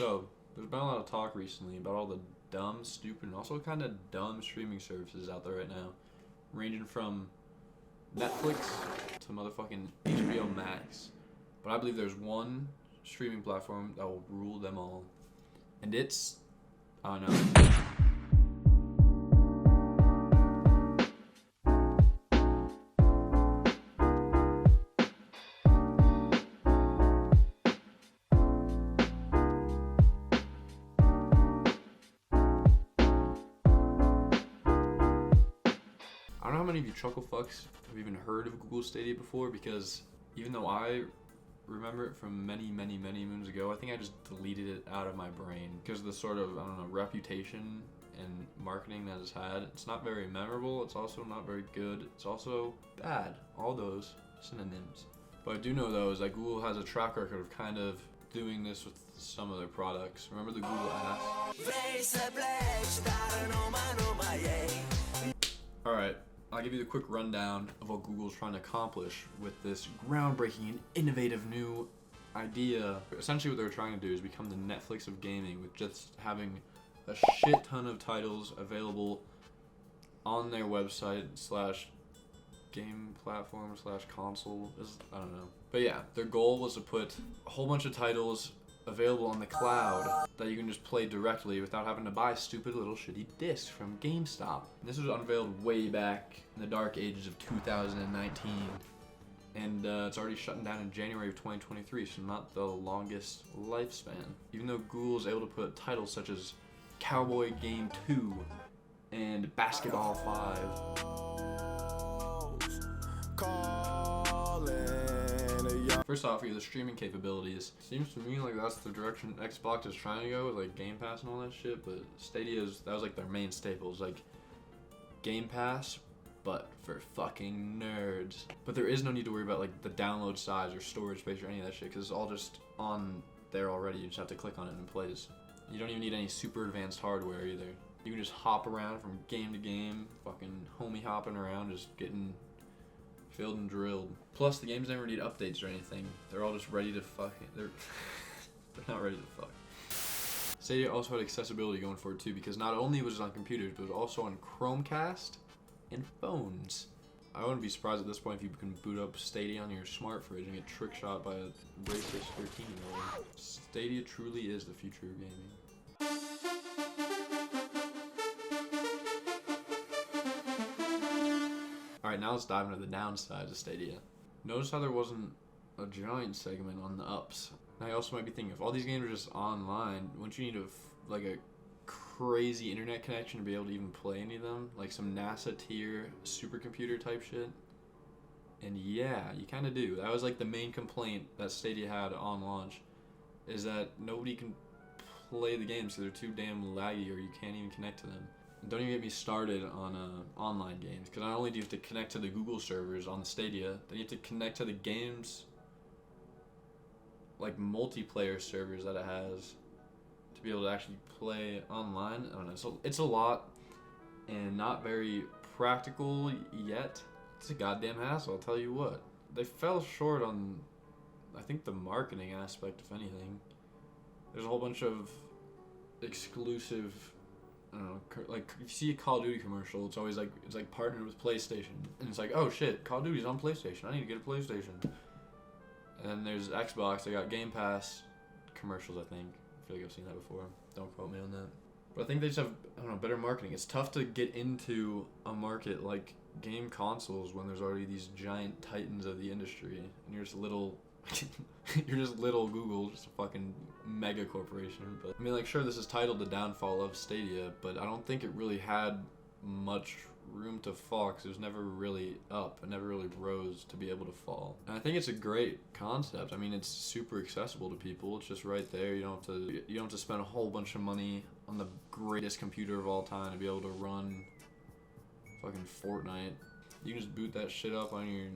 So, there's been a lot of talk recently about all the dumb, stupid, and also kind of dumb streaming services out there right now, ranging from Netflix to motherfucking HBO Max. But I believe there's one streaming platform that will rule them all, and it's, I don't know. I don't know how many of you chuckle fucks have even heard of Google Stadia before, because even though I remember it from many moons ago, I think I just deleted it out of my brain because of the sort of, I don't know, reputation and marketing that it's had. It's not very memorable, it's also not very good, it's also bad. All those synonyms. What I do know though is that Google has a track record of kind of doing this with some of their products. Remember the Google Ass? Alright, I'll give you the quick rundown of what Google's trying to accomplish with this groundbreaking and innovative new idea. Essentially what they're trying to do is become the Netflix of gaming, with just having a shit ton of titles available on their website slash game platform slash console. I don't know. But yeah, their goal was to put a whole bunch of titles available on the cloud that you can just play directly without having to buy stupid little shitty discs from GameStop. And this was unveiled way back in the dark ages of 2019, and it's already shutting down in January of 2023, so not the longest lifespan. Even though Google's able to put titles such as Cowboy Game 2 and Basketball 5. First off, the streaming capabilities. Seems to me like that's the direction Xbox is trying to go with like Game Pass and all that shit, but that was like their main staples, like Game Pass, but for fucking nerds. But there is no need to worry about like the download size or storage space or any of that shit, because it's all just on there already. You just have to click on it and it plays. You don't even need any super advanced hardware either. You can just hop around from game to game, fucking homie hopping around, just getting filled and drilled. Plus, the games never need updates or anything. They're all just ready to fuck it. They're not ready to fuck. Stadia also had accessibility going for it too, because not only was it on computers, but it was also on Chromecast and phones. I wouldn't be surprised at this point if you can boot up Stadia on your smart fridge and get trick shot by a racist 13-year-old. Stadia truly is the future of gaming. Alright, now let's dive into the downsides of Stadia. Notice how there wasn't a giant segment on the ups. Now you also might be thinking, if all these games are just online, wouldn't you need a crazy internet connection to be able to even play any of them? Like some NASA tier supercomputer type shit? And yeah, you kind of do. That was like the main complaint that Stadia had on launch, is that nobody can play the games because they're too damn laggy, or you can't even connect to them. Don't even get me started on online games, because not only do you have to connect to the Google servers on the Stadia, then you have to connect to the games, like multiplayer servers that it has, to be able to actually play online. I don't know, so it's a lot, and not very practical yet. It's a goddamn hassle, I'll tell you what. They fell short on, I think, the marketing aspect, if anything. There's a whole bunch of exclusive, I don't know, like if you see a Call of Duty commercial, it's always like, it's like partnered with PlayStation, and it's like, oh shit, Call of Duty's on PlayStation, I need to get a PlayStation. And then there's Xbox, they got Game Pass commercials, I think. I feel like I've seen that before, don't quote me on that. But I think they just have, I don't know, better marketing. It's tough to get into a market like game consoles when there's already these giant titans of the industry, and you're just little you're just little Google, just a fucking mega corporation. But I mean, like, sure, this is titled The Downfall of Stadia, but I don't think it really had much room to fall, because it was never really up. It never really rose to be able to fall. And I think it's a great concept. I mean, it's super accessible to people. It's just right there. You don't have to spend a whole bunch of money on the greatest computer of all time to be able to run fucking Fortnite. You can just boot that shit up on your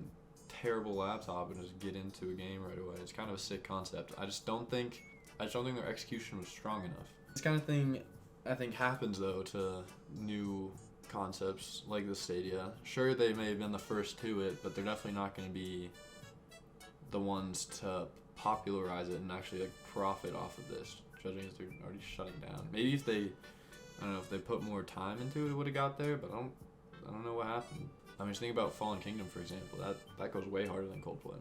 terrible laptop and just get into a game right away. It's kind of a sick concept. I just don't think their execution was strong enough. This kind of thing, I think, happens though to new concepts like the Stadia. Sure, they may have been the first to it, but they're definitely not going to be the ones to popularize it and actually like profit off of this. especially because they're already shutting down. Maybe if they, I don't know, if they put more time into it, it would have got there. But I don't know what happened. I mean, just think about Fallen Kingdom, for example. That goes way harder than Coldplay.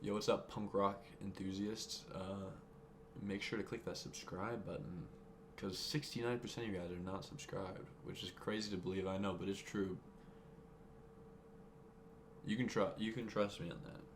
Yo, what's up, punk rock enthusiasts? Make sure to click that subscribe button, because 69% of you guys are not subscribed, which is crazy to believe, I know, but it's true. You can trust me on that.